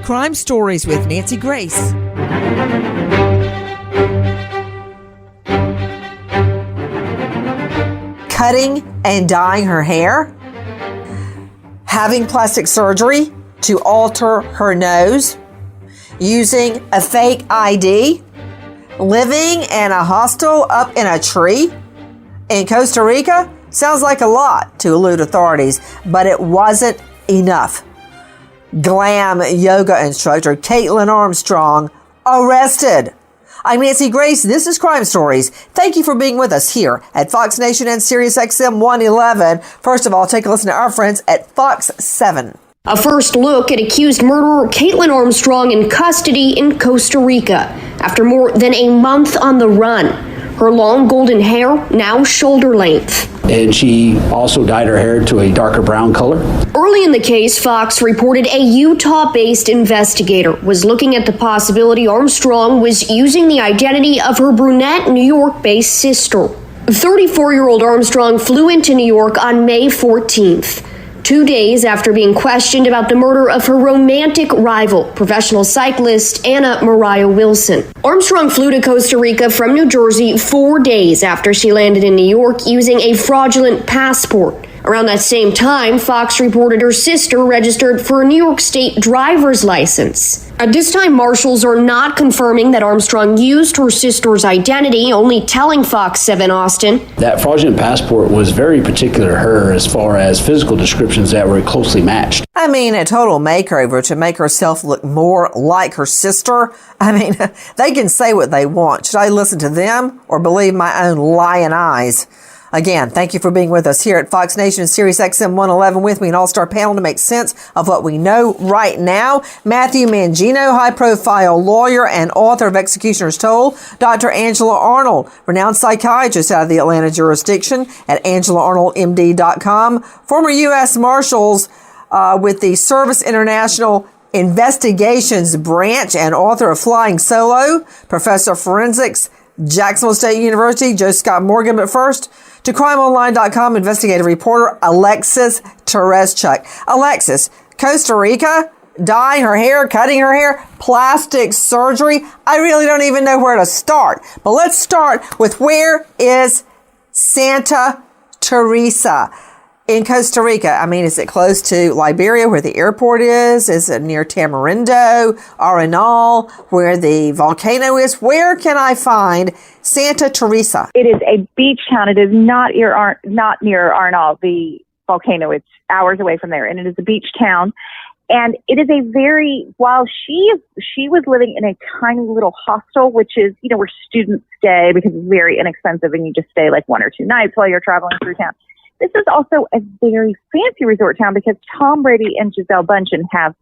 Crime Stories with Nancy Grace. Cutting and dyeing her hair, having plastic surgery to alter her nose, using a fake ID, living in a hostel up in a tree in Costa Rica. Sounds like a lot to elude authorities, but it wasn't enough. Glam yoga instructor Caitlin Armstrong arrested. I'm Nancy Grace. This is Crime Stories. Thank you for being with us here at Fox Nation and Sirius XM 111. First of all, take a listen to our friends at Fox 7. A first look at accused murderer Caitlin Armstrong in custody in Costa Rica after more than a month on the run. Her long golden hair now shoulder length. And she also dyed her hair to a darker brown color. Early in the case, Fox reported a Utah-based investigator was looking at the possibility Armstrong was using the identity of her brunette New York-based sister. 34-year-old Armstrong flew into New York on May 14th. 2 days after being questioned about the murder of her romantic rival, professional cyclist Anna Mariah Wilson. Armstrong flew to Costa Rica from New Jersey 4 days after she landed in New York using a fraudulent passport. Around that same time, Fox reported her sister registered for a New York State driver's license. At this time, marshals are not confirming that Armstrong used her sister's identity, only telling Fox 7 Austin. That fraudulent passport was very particular to her as far as physical descriptions that were closely matched. I mean, a total makeover to make herself look more like her sister. I mean, they can say what they want. Should I listen to them or believe my own lying eyes? Again, thank you for being with us here at Fox Nation and Sirius XM 111 with me, an all-star panel to make sense of what we know right now. Matthew Mangino, high-profile lawyer and author of Executioner's Toll. Dr. Angela Arnold, renowned psychiatrist out of the Atlanta jurisdiction at AngelaArnoldMD.com. Former U.S. Marshals with the Service International Investigations Branch and author of Flying Solo. Professor of Forensics, Jacksonville State University, Joe Scott Morgan. But first, to crimeonline.com investigative reporter Alexis Tereszchuk. Alexis, Costa Rica, dyeing her hair, cutting her hair, plastic surgery. I really don't even know where to start. But let's start with, where is Santa Teresa in Costa Rica? I mean, is it close to Liberia, where the airport is? Is it near Tamarindo, Arenal, where the volcano is? Where can I find Santa Teresa? It is a beach town. It is not near Arenal, the volcano. It's hours away from there, and it is a beach town. And it is while she was living in a tiny little hostel, which is, where students stay because it's very inexpensive and you just stay like 1 or 2 nights while you're traveling through town. This is also a very fancy resort town because Tom Brady and Gisele Bündchen have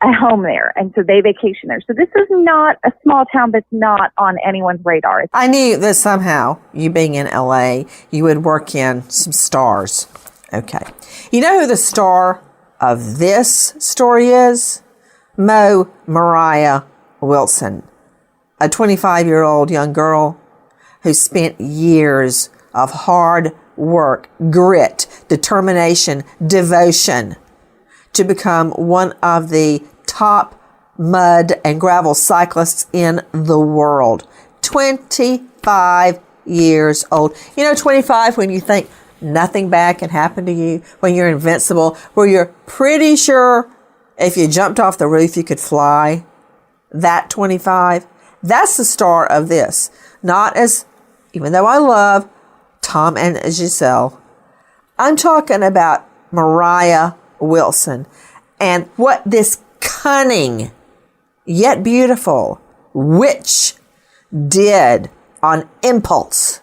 a home there, and so they vacation there. So this is not a small town that's not on anyone's radar. I knew that somehow, you being in L.A., you would work in some stars. Okay. You know who the star of this story is? Mariah Wilson, a 25-year-old young girl who spent years of hard work, grit, determination, devotion to become one of the top mud and gravel cyclists in the world. 25 years old. 25 when you think nothing bad can happen to you, when you're invincible, where you're pretty sure if you jumped off the roof you could fly. That 25, that's the star of this. Not as, even though I love Tom and Gisele, I'm talking about Mariah Wilson and what this cunning yet beautiful witch did on impulse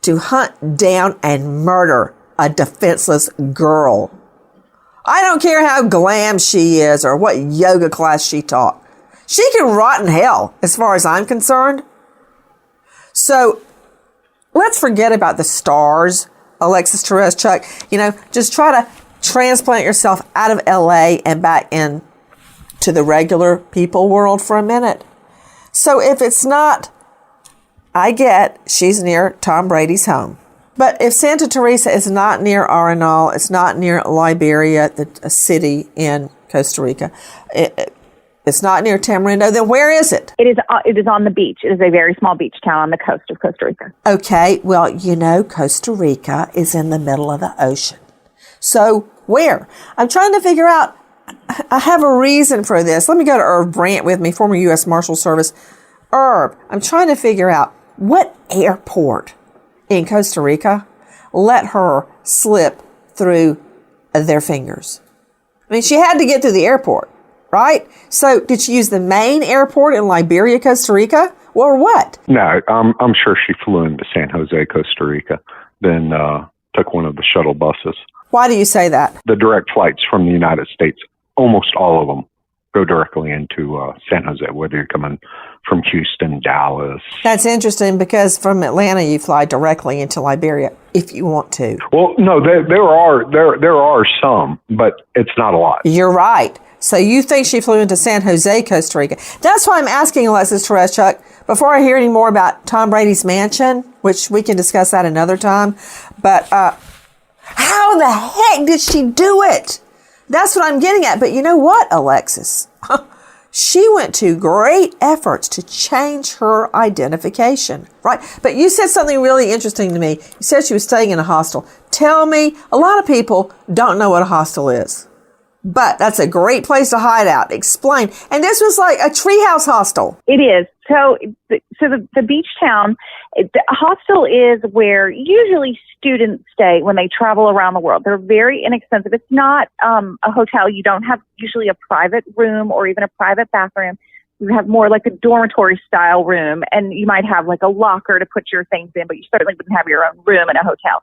to hunt down and murder a defenseless girl. I don't care how glam she is or what yoga class she taught. She can rot in hell as far as I'm concerned. So let's forget about the stars, Alexis Tereszchuk. Just try to transplant yourself out of LA and back in to the regular people world for a minute. So if it's not, I get she's near Tom Brady's home. But if Santa Teresa is not near Arenal, it's not near Liberia, a city in Costa Rica, It's not near Tamarindo. Then where is it? It is on the beach. It is a very small beach town on the coast of Costa Rica. Okay, well, Costa Rica is in the middle of the ocean. So where? I'm trying to figure out, I have a reason for this. Let me go to Irv Brandt with me, former U.S. Marshal Service. Irv, I'm trying to figure out what airport in Costa Rica let her slip through their fingers. I mean, she had to get through the airport, right? So did she use the main airport in Liberia, Costa Rica, or what? No, I'm sure she flew into San Jose, Costa Rica, then took one of the shuttle buses. Why do you say that? The direct flights from the United States, almost all of them, go directly into San Jose, whether you're coming from Houston, Dallas. That's interesting because from Atlanta you fly directly into Liberia if you want to. Well, no, there are some, but it's not a lot. You're right. So you think she flew into San Jose, Costa Rica. That's why I'm asking Alexis Tereszcuk, before I hear any more about Tom Brady's mansion, which we can discuss that another time, but how the heck did she do it? That's what I'm getting at. But you know what, Alexis? She went to great efforts to change her identification, right? But you said something really interesting to me. You said she was staying in a hostel. Tell me, a lot of people don't know what a hostel is, but that's a great place to hide out. Explain. And this was like a treehouse hostel. It is. So the beach town, the hostel is where usually students stay when they travel around the world. They're very inexpensive. It's not a hotel. You don't have usually a private room or even a private bathroom. You have more like a dormitory style room, and you might have like a locker to put your things in, but you certainly wouldn't have your own room in a hotel.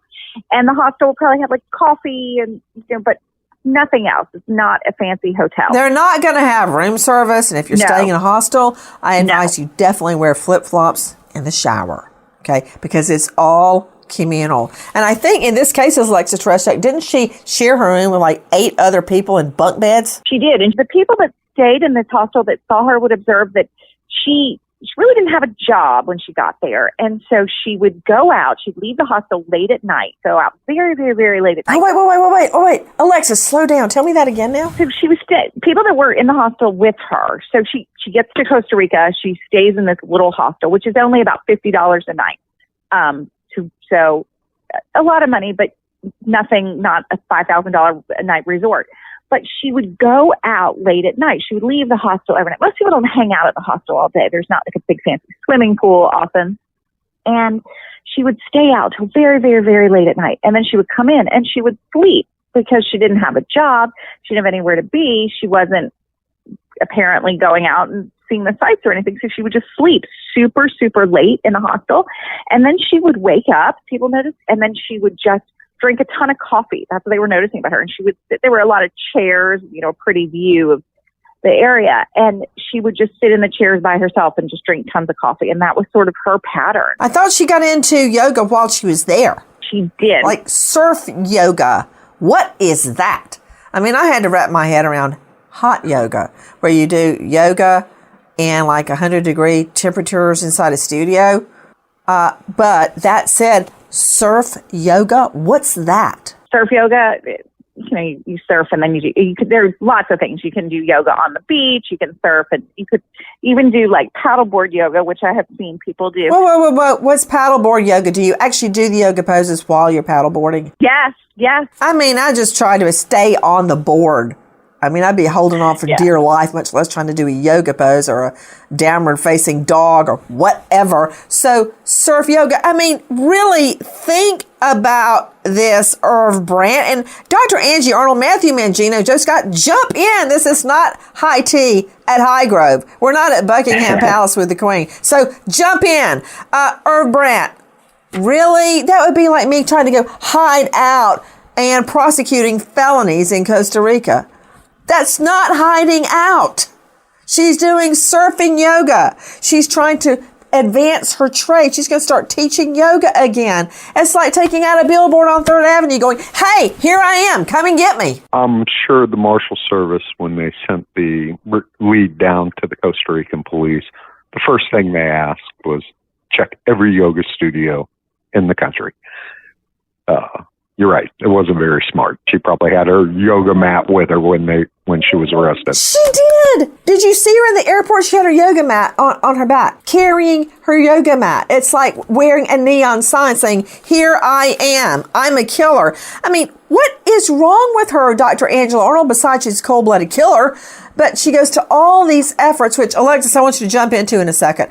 And the hostel will probably have like coffee and, but nothing else. It's not a fancy hotel. They're not going to have room service. And if you're staying in a hostel, I advise you definitely wear flip-flops in the shower. Okay. Because it's all communal. And I think in this case, Alexis Tereszcuk, didn't she share her room with like 8 other people in bunk beds? She did. And the people that stayed in this hostel that saw her would observe that she really didn't have a job when she got there. And so she would go out. She'd leave the hostel late at night, go out very, very, very late at night. Oh, wait. Alexis, slow down. Tell me that again now. So she was people that were in the hostel with her. So she gets to Costa Rica. She stays in this little hostel, which is only about $50 a night. So a lot of money, but nothing, not a $5,000 a night resort. But she would go out late at night. She would leave the hostel every night. Most people don't hang out at the hostel all day. There's not like a big fancy swimming pool often. And she would stay out till very, very, very late at night. And then she would come in and she would sleep because she didn't have a job. She didn't have anywhere to be. She wasn't apparently going out and seeing the sights or anything. So she would just sleep super, super late in the hostel. And then she would wake up, people noticed, and then she would just drink a ton of coffee. That's what they were noticing about her. And she would sit, there were a lot of chairs, pretty view of the area. And she would just sit in the chairs by herself and just drink tons of coffee. And that was sort of her pattern. I thought she got into yoga while she was there. She did. Like surf yoga. What is that? I mean, I had to wrap my head around hot yoga, where you do yoga in like 100-degree temperatures inside a studio. But that said, surf yoga, what's that? Surf yoga, you surf and then there's lots of things. You can do yoga on the beach, you can surf, and you could even do like paddleboard yoga, which I have seen people do. Whoa. What's paddleboard yoga? Do you actually do the yoga poses while you're paddleboarding? Yes. I mean, I just try to stay on the board. I mean, I'd be holding on for dear life, much less trying to do a yoga pose or a downward-facing dog or whatever. So, surf yoga. I mean, really think about this, Irv Brandt. And Dr. Angie Arnold, Matthew Mangino, Joe Scott, jump in. This is not high tea at Highgrove. We're not at Buckingham Palace with the Queen. So, jump in. Irv Brandt, really? That would be like me trying to go hide out and prosecuting felonies in Costa Rica. That's not hiding out. She's doing surfing yoga. She's trying to advance her trade. She's going to start teaching yoga again. It's like taking out a billboard on 3rd Avenue going, hey, here I am. Come and get me. I'm sure the Marshal Service, when they sent the lead down to the Costa Rican police, the first thing they asked was check every yoga studio in the country. You're right. It wasn't very smart. She probably had her yoga mat with her when she was arrested. She did. Did you see her in the airport? She had her yoga mat on her back, carrying her yoga mat. It's like wearing a neon sign saying, "Here I am. I'm a killer." I mean, what is wrong with her, Dr. Angela Arnold, besides she's a cold-blooded killer? But she goes to all these efforts, which, Alexis, I want you to jump into in a second.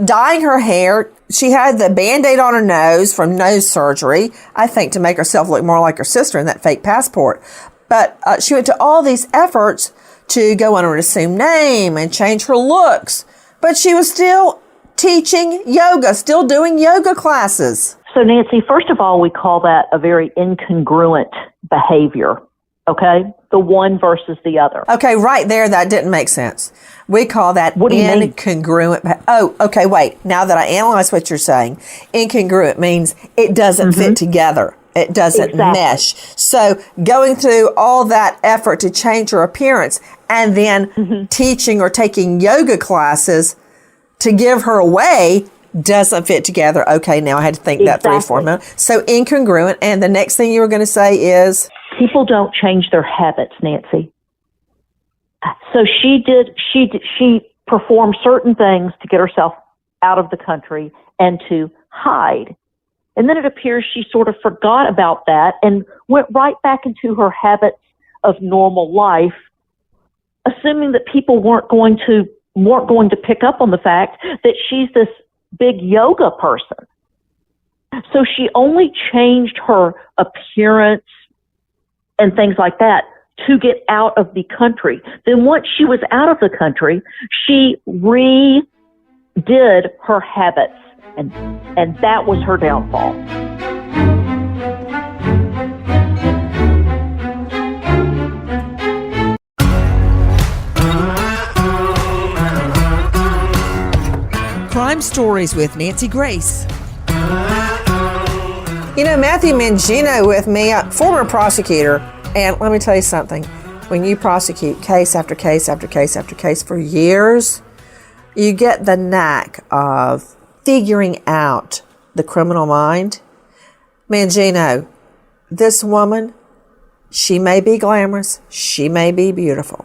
Dyeing her hair. She had the Band-Aid on her nose from nose surgery, I think, to make herself look more like her sister in that fake passport. But she went to all these efforts to go under an assumed name and change her looks. But she was still teaching yoga, still doing yoga classes. So, Nancy, first of all, we call that a very incongruent behavior, okay? The one versus the other. Okay, right there, that didn't make sense. We call that incongruent. Oh, okay, wait. Now that I analyze what you're saying, incongruent means it doesn't fit together. It doesn't mesh. So going through all that effort to change her appearance and then teaching or taking yoga classes to give her away doesn't fit together. Okay, now I had to think that 3 or 4 minutes. So incongruent. And the next thing you were going to say is? People don't change their habits, Nancy. So she performed certain things to get herself out of the country and to hide. And then it appears she sort of forgot about that and went right back into her habits of normal life, assuming that people weren't going to pick up on the fact that she's this big yoga person. So she only changed her appearance and things like that to get out of the country. Then once she was out of the country, she redid her habits, and that was her downfall. Crime Stories with Nancy Grace. You know, Matthew Mangino with me, former prosecutor, and let me tell you something. When you prosecute case after case after case after case for years, you get the knack of figuring out the criminal mind. Mangino, this woman, she may be glamorous, she may be beautiful,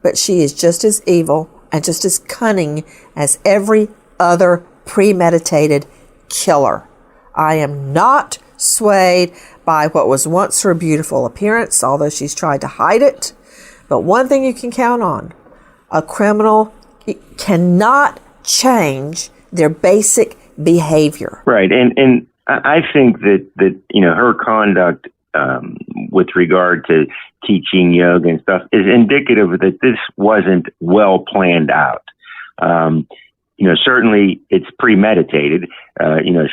but she is just as evil and just as cunning as every other premeditated killer. I am not swayed by what was once her beautiful appearance, although she's tried to hide it. But one thing you can count on, a criminal cannot change their basic behavior. Right. And I think that her conduct with regard to teaching yoga and stuff is indicative that this wasn't well planned out. Certainly it's premeditated.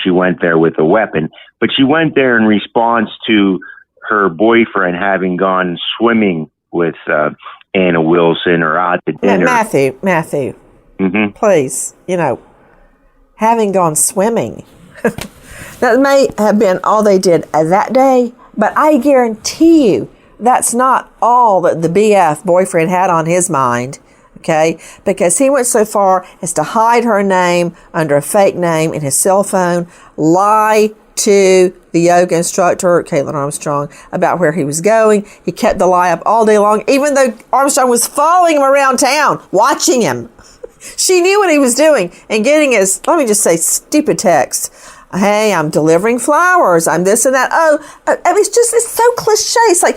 She went there with a weapon, but she went there in response to her boyfriend having gone swimming with Anna Wilson or out to dinner. Matthew, please, having gone swimming, that may have been all they did that day, but I guarantee you that's not all that the BF boyfriend had on his mind. Okay, because he went so far as to hide her name under a fake name in his cell phone, lie to the yoga instructor, Caitlin Armstrong, about where he was going. He kept the lie up all day long, even though Armstrong was following him around town, watching him. She knew what he was doing and getting his, let me just say, stupid text. Hey, I'm delivering flowers. I'm this and that. It's so cliche. It's like,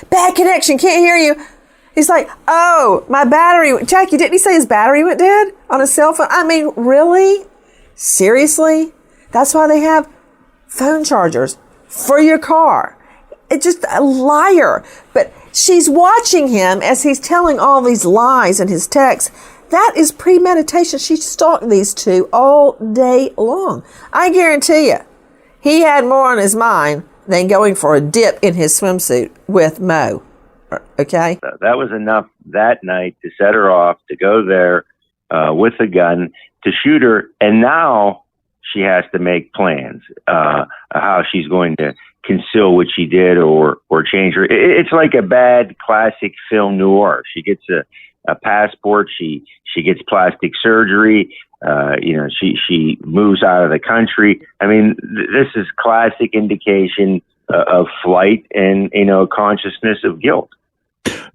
bad connection, can't hear you. He's like, oh, my battery. Jackie, didn't he say his battery went dead on his cell phone? I mean, really? Seriously? That's why they have phone chargers for your car. It's just a liar. But she's watching him as he's telling all these lies in his texts. That is premeditation. She stalked these two all day long. I guarantee you, he had more on his mind than going for a dip in his swimsuit with Mo. Okay. That was enough that night to set her off to go there with a gun to shoot her. And now she has to make plans how she's going to conceal what she did or change her. It's like a bad classic film noir. She gets a passport. She gets plastic surgery. she moves out of the country. I mean, this is classic indication of flight and, consciousness of guilt.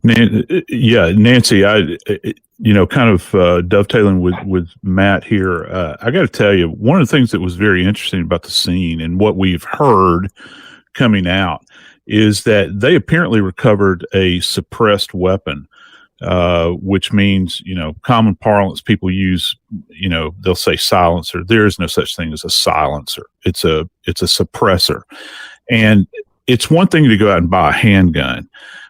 Nancy, kind of dovetailing with Matt here, I got to tell you, one of the things that was very interesting about the scene and what we've heard coming out is that they apparently recovered a suppressed weapon, which means, common parlance, people use, they'll say silencer. There is no such thing as a silencer. It's a suppressor. And it's one thing to go out and buy a handgun,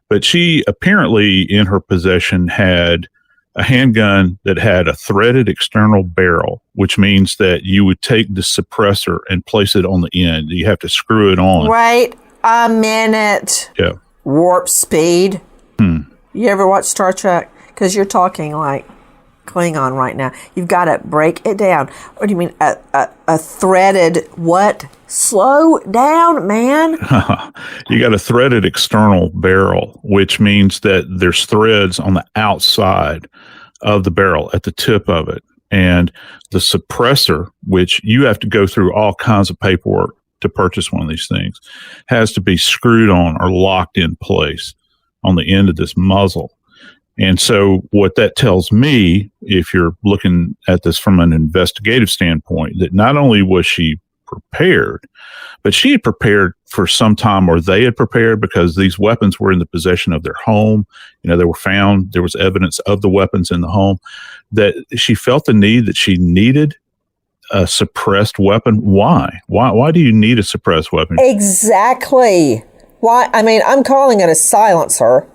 but she apparently in her possession had a handgun that had a threaded external barrel, which means that you would take the suppressor and place it on the end. You have to screw it on. Wait a minute. Yeah. Warp speed. You ever watch Star Trek? Because you're talking like Klingon right now. You've got to break it down. What do you mean? A threaded what? Slow down, man. You got a threaded external barrel, which means that there's threads on the outside of the barrel at the tip of it. And the suppressor, which you have to go through all kinds of paperwork to purchase one of these things, has to be screwed on or locked in place on the end of this muzzle. And so what that tells me, if you're looking at this from an investigative standpoint, that not only was she prepared, but she had prepared for some time, or they had prepared, because these weapons were in the possession of their home. They were found, there was evidence of the weapons in the home, that she felt the need that she needed a suppressed weapon. Why? Why do you need a suppressed weapon? Exactly. Why? I mean, I'm calling it a silencer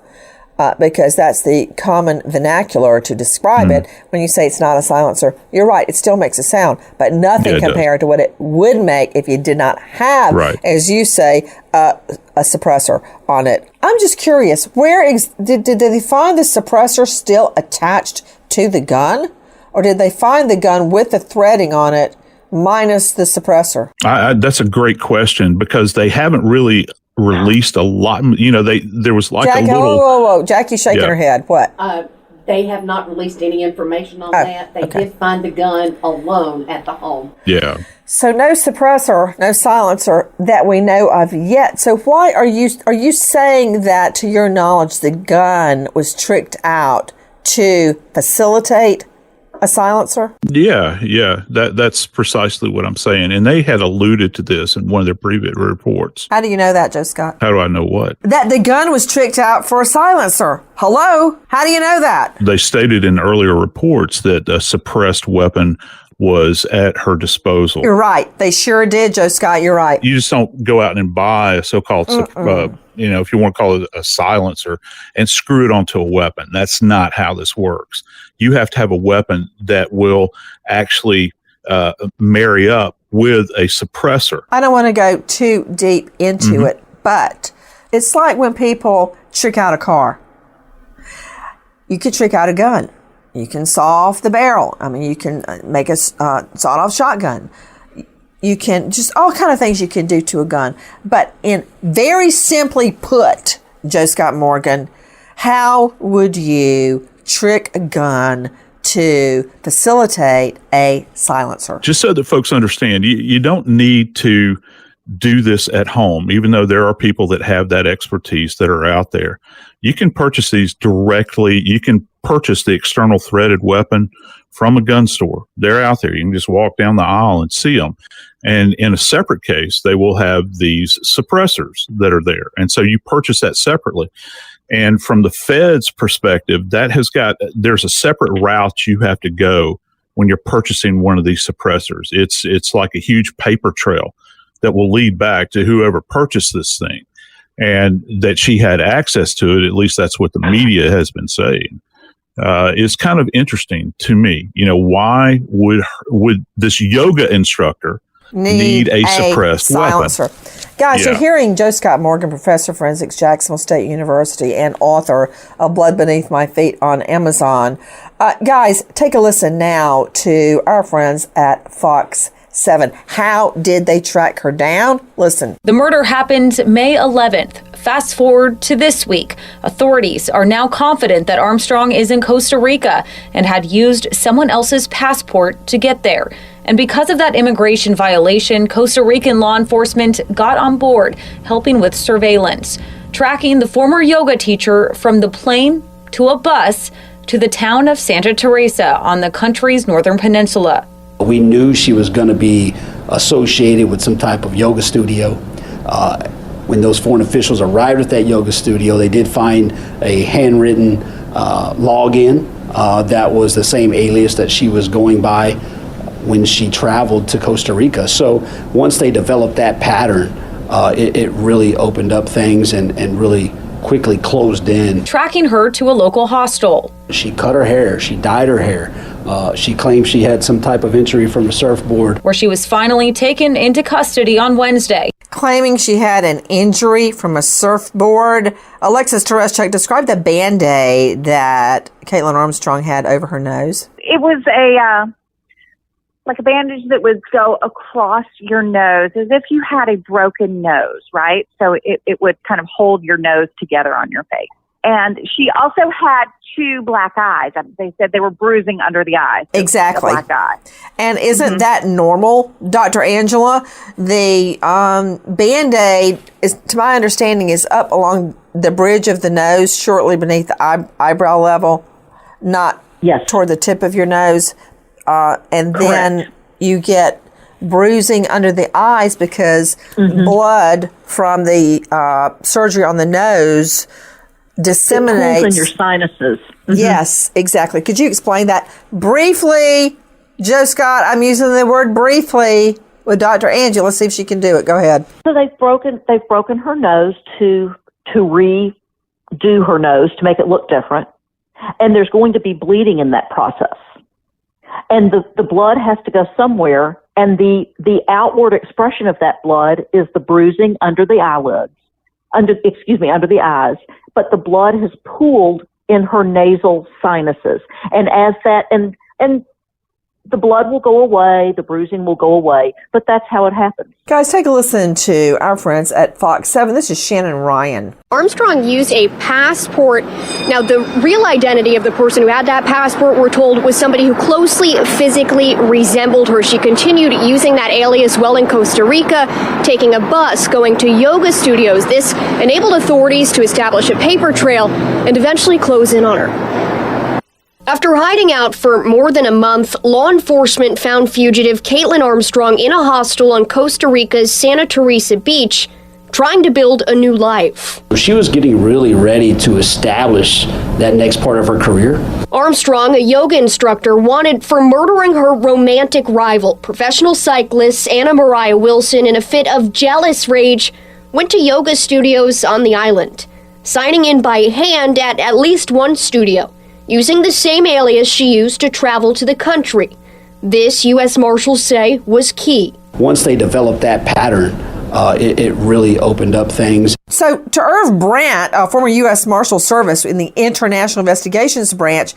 because that's the common vernacular to describe it. When you say it's not a silencer, you're right. It still makes a sound, but nothing compared to what it would make if you did not have, as you say, a suppressor on it. I'm just curious, where did they find the suppressor still attached to the gun? Or did they find the gun with the threading on it minus the suppressor? That's a great question, because they haven't really released a lot. There was like Jackie, a little... Whoa. Jackie's shaking her head. What? They have not released any information on that. They did find the gun alone at the home. Yeah. So no suppressor, no silencer that we know of yet. So why are you saying that, to your knowledge, the gun was tricked out to facilitate a silencer? Yeah. That's precisely what I'm saying. And they had alluded to this in one of their previous reports. How do you know that, Joe Scott? How do I know what? That the gun was tricked out for a silencer. Hello? How do you know that? They stated in earlier reports that a suppressed weapon was at her disposal. You're right. They sure did, Joe Scott. You're right. You just don't go out and buy a so-called, if you want to call it a silencer, and screw it onto a weapon. That's not how this works. You have to have a weapon that will actually marry up with a suppressor. I don't want to go too deep into it, but it's like when people trick out a car. You could trick out a gun. You can saw off the barrel. I mean, you can make a sawed-off shotgun. You can just all kind of things you can do to a gun. But in very simply put, Joe Scott Morgan, how would you trick a gun to facilitate a silencer? Just so that folks understand, you don't need to do this at home, even though there are people that have that expertise that are out there. You can purchase these directly. You can purchase the external threaded weapon from a gun store. They're out there. You can just walk down the aisle and see them. And in a separate case, they will have these suppressors that are there. And so you purchase that separately. And from the Fed's perspective, there's a separate route you have to go when you're purchasing one of these suppressors. It's like a huge paper trail that will lead back to whoever purchased this thing, and that she had access to it. At least that's what the media has been saying. Is kind of interesting to me. Why would this yoga instructor need a suppressed silencer weapon? Guys, you're hearing Joe Scott Morgan, professor of forensics, Jacksonville State University, and author of Blood Beneath My Feet on Amazon. Guys, take a listen now to our friends at Fox 7. How did they track her down? Listen. The murder happened May 11th. Fast forward to this week. Authorities are now confident that Armstrong is in Costa Rica and had used someone else's passport to get there. And because of that immigration violation, Costa Rican law enforcement got on board, helping with surveillance, tracking the former yoga teacher from the plane to a bus to the town of Santa Teresa on the country's northern peninsula. We knew she was going to be associated with some type of yoga studio. When those foreign officials arrived at that yoga studio, they did find a handwritten login that was the same alias that she was going by when she traveled to Costa Rica. So once they developed that pattern, it really opened up things and really quickly closed in. Tracking her to a local hostel. She cut her hair, she dyed her hair. She claimed she had some type of injury from a surfboard. Where she was finally taken into custody on Wednesday. Claiming she had an injury from a surfboard. Alexis Tereshchuk, describe the Band-Aid that Caitlin Armstrong had over her nose. It was like a bandage that would go across your nose as if you had a broken nose, right? So it would kind of hold your nose together on your face. And she also had 2 black eyes. They said they were bruising under the eyes. Exactly. Black eye. And isn't that normal, Dr. Angela? The Band-Aid, is, to my understanding, is up along the bridge of the nose, shortly beneath the eyebrow level, not toward the tip of your nose. And then you get bruising under the eyes because blood from the surgery on the nose disseminates. It pools in your sinuses. Yes, exactly. Could you explain that briefly? Joe Scott, I'm using the word briefly with Dr. Angela. Let's see if she can do it. Go ahead. So they've broken her nose to redo her nose to make it look different. And there's going to be bleeding in that process. And the blood has to go somewhere, and the outward expression of that blood is the bruising under the eyelids, under the eyes. But the blood has pooled in her nasal sinuses, and as that and the blood will go away, the bruising will go away, but that's how it happens. Guys, take a listen to our friends at Fox 7. This is Shannon Ryan. Armstrong used a passport. Now, the real identity of the person who had that passport, we're told, was somebody who closely physically resembled her. She continued using that alias well in Costa Rica, taking a bus, going to yoga studios. This enabled authorities to establish a paper trail and eventually close in on her. After hiding out for more than a month, law enforcement found fugitive Caitlin Armstrong in a hostel on Costa Rica's Santa Teresa beach, trying to build a new life. She was getting really ready to establish that next part of her career. Armstrong, a yoga instructor, wanted for murdering her romantic rival, professional cyclist Anna Mariah Wilson, in a fit of jealous rage, went to yoga studios on the island, signing in by hand at least one studio, using the same alias she used to travel to the country. This, U.S. Marshals say, was key. Once they developed that pattern, it really opened up things. So to Irv Brandt, a former U.S. Marshal Service in the International Investigations Branch,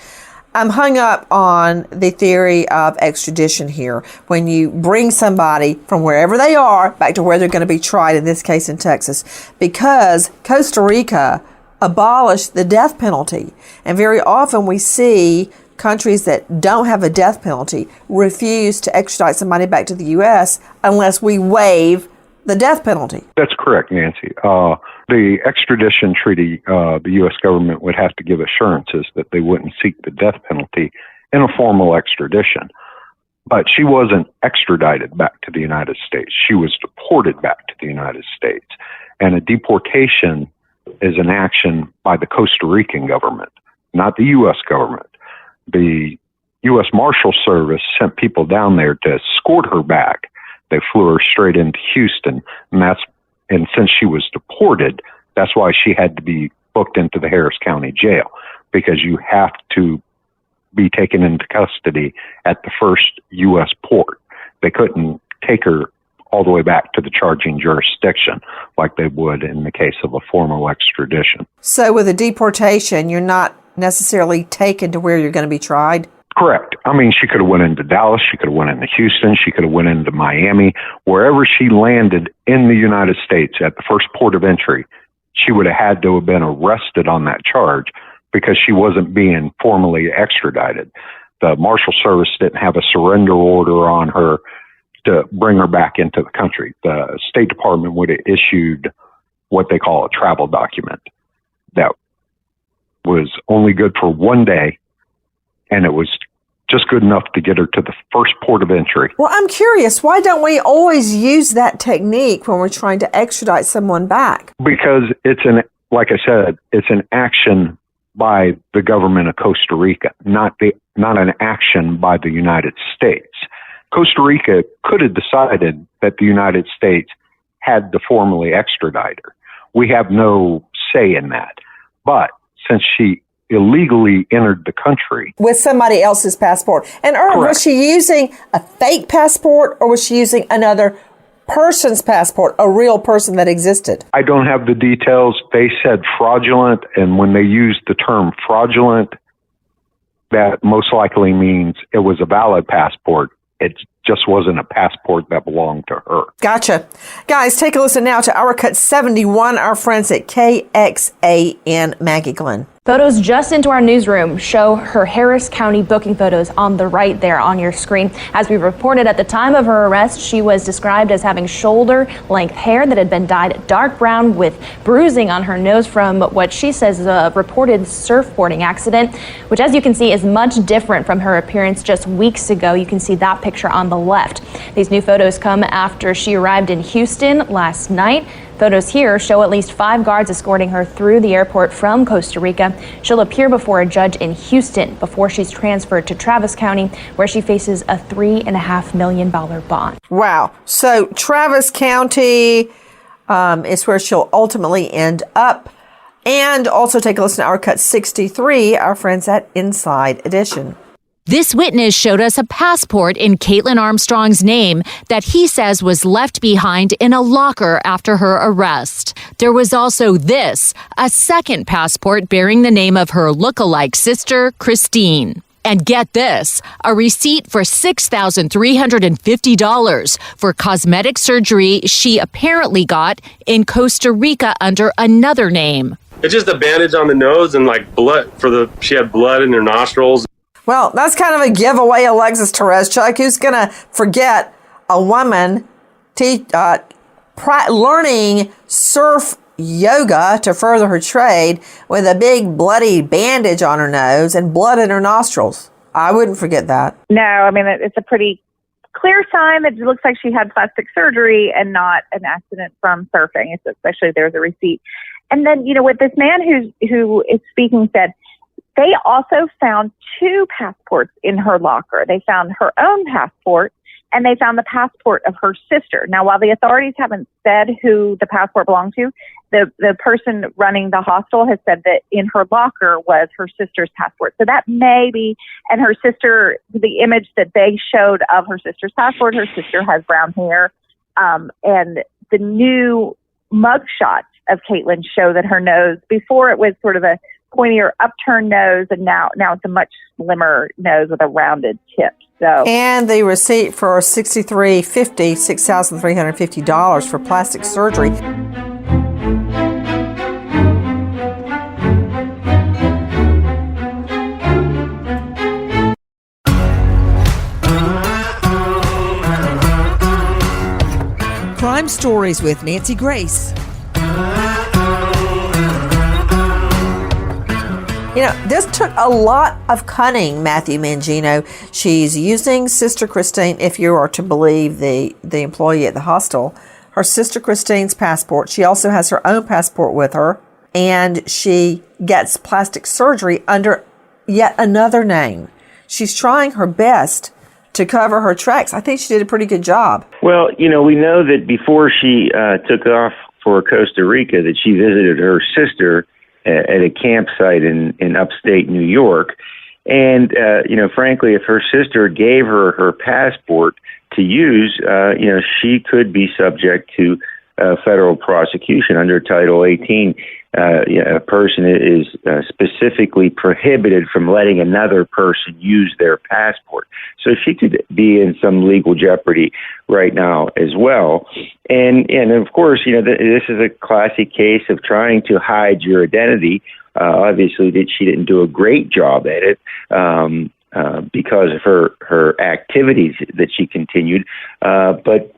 I'm hung up on the theory of extradition here. When you bring somebody from wherever they are back to where they're going to be tried, in this case in Texas, because Costa Rica abolished the death penalty. And very often we see countries that don't have a death penalty refuse to extradite somebody back to the U.S. unless we waive the death penalty. That's correct, Nancy. The extradition treaty, the U.S. government would have to give assurances that they wouldn't seek the death penalty in a formal extradition. But she wasn't extradited back to the United States. She was deported back to the United States. And a deportation is an action by the Costa Rican government, not the U.S. government. The U.S. Marshal Service sent people down there to escort her back. They flew her straight into Houston, and since she was deported, that's why she had to be booked into the Harris County Jail, because you have to be taken into custody at the first U.S. port. They couldn't take her all the way back to the charging jurisdiction like they would in the case of a formal extradition. So with a deportation, you're not necessarily taken to where you're going to be tried? Correct. I mean, she could have went into Dallas, she could have went into Houston, she could have went into Miami. Wherever she landed in the United States at the first port of entry, she would have had to have been arrested on that charge because she wasn't being formally extradited. The Marshal Service didn't have a surrender order on her to bring her back into the country. The State Department would have issued what they call a travel document that was only good for one day, and it was just good enough to get her to the first port of entry. Well, I'm curious, why don't we always use that technique when we're trying to extradite someone back? Because like I said, it's an action by the government of Costa Rica, not an action by the United States. Costa Rica could have decided that the United States had to formally extradite her. We have no say in that. But since she illegally entered the country with somebody else's passport. And was she using a fake passport, or was she using another person's passport, a real person that existed? I don't have the details. They said fraudulent, and when they used the term fraudulent, that most likely means it was a valid passport. It just wasn't a passport that belonged to her. Gotcha. Guys, take a listen now to our Cut 71, our friends at KXAN, Maggie Glenn. Photos just into our newsroom show her Harris County booking photos on the right there on your screen. As we reported at the time of her arrest, she was described as having shoulder-length hair that had been dyed dark brown with bruising on her nose from what she says is a reported surfboarding accident, which, as you can see, is much different from her appearance just weeks ago. You can see that picture on the left. These new photos come after she arrived in Houston last night. Photos here show at least 5 guards escorting her through the airport from Costa Rica. She'll appear before a judge in Houston before she's transferred to Travis County, where she faces a $3.5 million bond. Wow. So Travis County is where she'll ultimately end up. And also take a listen to our Cut 63, our friends at Inside Edition. This witness showed us a passport in Caitlin Armstrong's name that he says was left behind in a locker after her arrest. There was also this, a second passport bearing the name of her lookalike sister, Christine. And get this, a receipt for $6,350 for cosmetic surgery she apparently got in Costa Rica under another name. It's just a bandage on the nose and like blood she had blood in her nostrils. Well, that's kind of a giveaway, Alexis Tereszchuk. Who's going to forget a woman learning surf yoga to further her trade with a big bloody bandage on her nose and blood in her nostrils? I wouldn't forget that. No, I mean, it's a pretty clear sign that it looks like she had plastic surgery and not an accident from surfing, especially there's a receipt. And then, what this man who is speaking said, they also found 2 passports in her locker. They found her own passport, and they found the passport of her sister. Now, while the authorities haven't said who the passport belonged to, the person running the hostel has said that in her locker was her sister's passport. So that may be, and her sister, the image that they showed of her sister's passport, her sister has brown hair, and the new mug shots of Caitlin show that her nose, before it was sort of a pointier upturned nose, and now it's a much slimmer nose with a rounded tip. So, and the receipt for $6,350 for plastic surgery. Crime Stories with Nancy Grace. This took a lot of cunning, Matthew Mangino. She's using Sister Christine, if you are to believe the employee at the hostel, her sister Christine's passport. She also has her own passport with her, and she gets plastic surgery under yet another name. She's trying her best to cover her tracks. I think she did a pretty good job. Well, we know that before she took off for Costa Rica, that she visited her sister at a campsite in upstate New York. And, frankly, if her sister gave her her passport to use, she could be subject to federal prosecution under Title 18. a person is specifically prohibited from letting another person use their passport. So she could be in some legal jeopardy right now as well. And of course, this is a classic case of trying to hide your identity. Obviously, she didn't do a great job at it because of her activities that she continued. But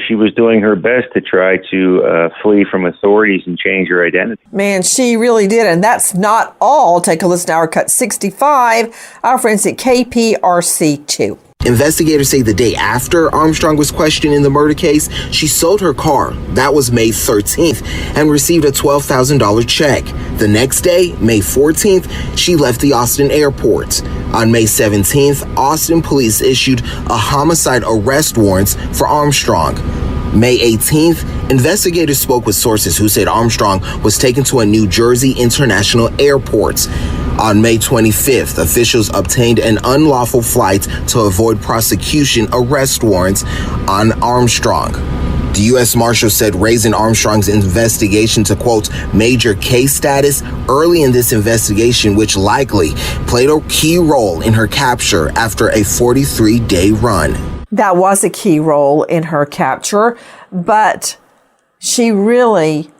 she was doing her best to try to flee from authorities and change her identity. Man, she really did. And that's not all. Take a listen to our cut 65, our friends at KPRC2. Investigators say the day after Armstrong was questioned in the murder case, she sold her car. That was May 13th and received a $12,000 check. The next day, May 14th, she left the Austin airport. On May 17th, Austin police issued a homicide arrest warrant for Armstrong. May 18th, investigators spoke with sources who said Armstrong was taken to a New Jersey International Airport. On May 25th, officials obtained an unlawful flight to avoid prosecution arrest warrants on Armstrong. The U.S. Marshal said raising Armstrong's investigation to, quote, major case status early in this investigation, which likely played a key role in her capture after a 43-day run. That was a key role in her capture, but she really,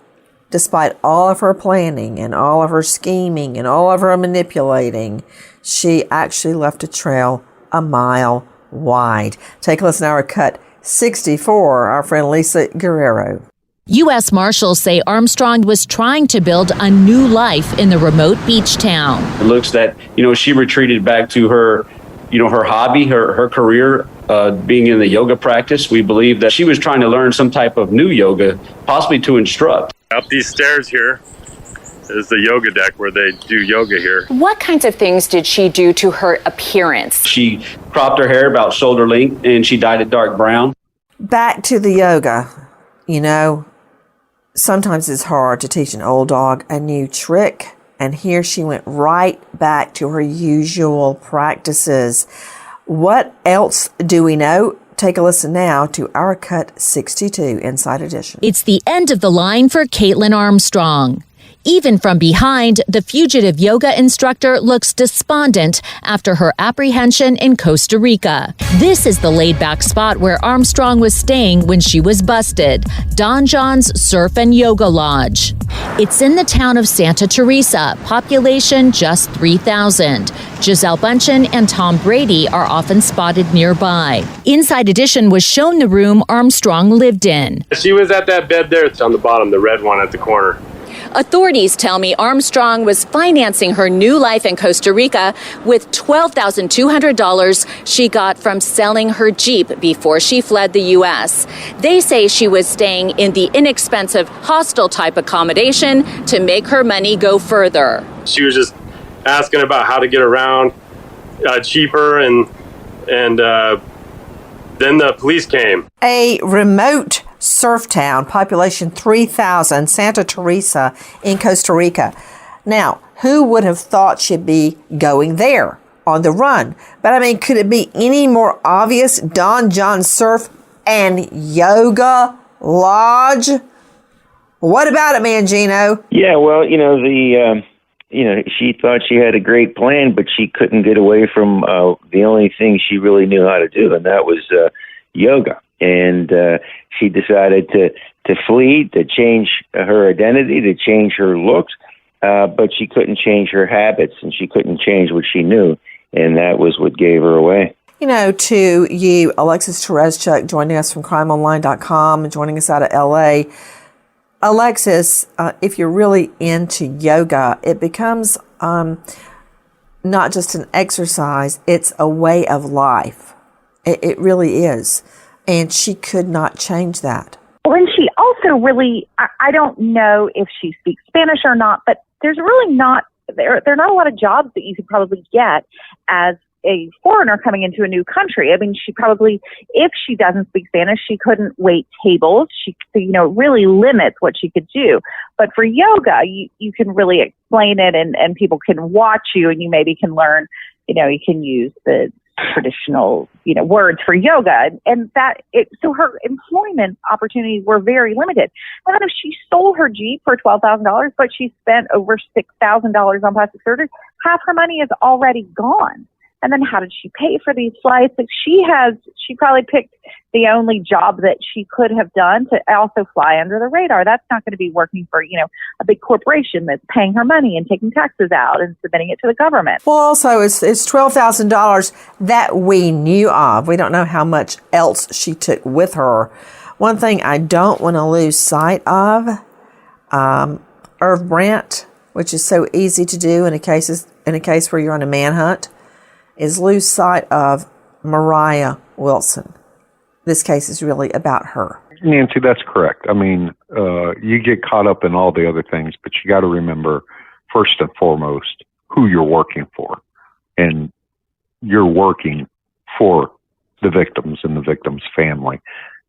despite all of her planning and all of her scheming and all of her manipulating, she actually left a trail a mile wide. Take a listen to our cut 64, our friend Lisa Guerrero. U.S. Marshals say Armstrong was trying to build a new life in the remote beach town. It looks that, she retreated back to her, her hobby, her career, being in the yoga practice. We believe that she was trying to learn some type of new yoga, possibly to instruct. Up these stairs here is the yoga deck where they do yoga here. What kinds of things did she do to her appearance? She cropped her hair about shoulder length and she dyed it dark brown. Back to the yoga. Sometimes it's hard to teach an old dog a new trick. And here she went right back to her usual practices. What else do we know? Take a listen now to our cut 62 Inside Edition. It's the end of the line for Caitlin Armstrong. Even from behind, the fugitive yoga instructor looks despondent after her apprehension in Costa Rica. This is the laid-back spot where Armstrong was staying when she was busted, Don John's Surf and Yoga Lodge. It's in the town of Santa Teresa, population just 3,000. Giselle Bundchen and Tom Brady are often spotted nearby. Inside Edition was shown the room Armstrong lived in. She was at that bed there. It's on the bottom, the red one at the corner. Authorities tell me Armstrong was financing her new life in Costa Rica with $12,200 she got from selling her Jeep before she fled the U.S. They say she was staying in the inexpensive hostel type accommodation to make her money go further. She was just asking about how to get around cheaper, and then the police came. A remote surf town, population 3,000, Santa Teresa in Costa Rica. Now, who would have thought she'd be going there on the run? But could it be any more obvious? Don John Surf and Yoga Lodge? What about it, Mangino? Yeah, well, she thought she had a great plan, but she couldn't get away from the only thing she really knew how to do, and that was yoga. And she decided to flee, to change her identity, to change her looks, but she couldn't change her habits, and she couldn't change what she knew, and that was what gave her away. To you, Alexis Tereszchuk, joining us from crimeonline.com and joining us out of L.A., Alexis, if you're really into yoga, it becomes not just an exercise, it's a way of life. It really is. And she could not change that. Well, and she also really, I don't know if she speaks Spanish or not, but there's really not, there are not a lot of jobs that you could probably get as a foreigner coming into a new country. She probably, if she doesn't speak Spanish, she couldn't wait tables. She, it really limits what she could do. But for yoga, you can really explain it and people can watch you and you maybe can learn, you can use the traditional, words for yoga, and so her employment opportunities were very limited. I don't know if she sold her Jeep for $12,000, but she spent over $6,000 on plastic surgery. Half her money is already gone. And then how did she pay for these flights? Like she probably picked the only job that she could have done to also fly under the radar. That's not going to be working for, a big corporation that's paying her money and taking taxes out and submitting it to the government. Well, also, it's $12,000 that we knew of. We don't know how much else she took with her. One thing I don't want to lose sight of, Irv Brandt, which is so easy to do in a case where you're on a manhunt, is lose sight of Mariah Wilson. This case is really about her. Nancy, that's correct. I mean, you get caught up in all the other things, but you got to remember, first and foremost, who you're working for. And you're working for the victims and the victim's family.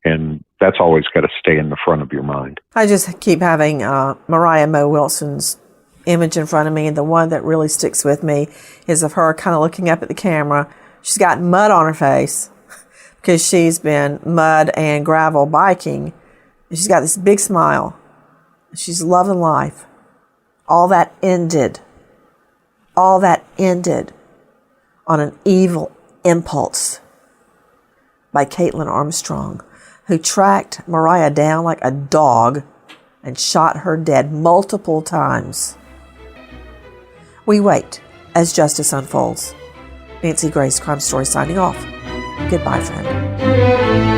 And that's always got to stay in the front of your mind. I just keep having Mariah Mo Wilson's image in front of me, and the one that really sticks with me is of her kind of looking up at the camera. She's got mud on her face because she's been mud and gravel biking. She's got this big smile. She's loving life. All that ended on an evil impulse by Caitlin Armstrong, who tracked Mariah down like a dog and shot her dead multiple times. We wait as justice unfolds. Nancy Grace, Crime Story, signing off. Goodbye, friend.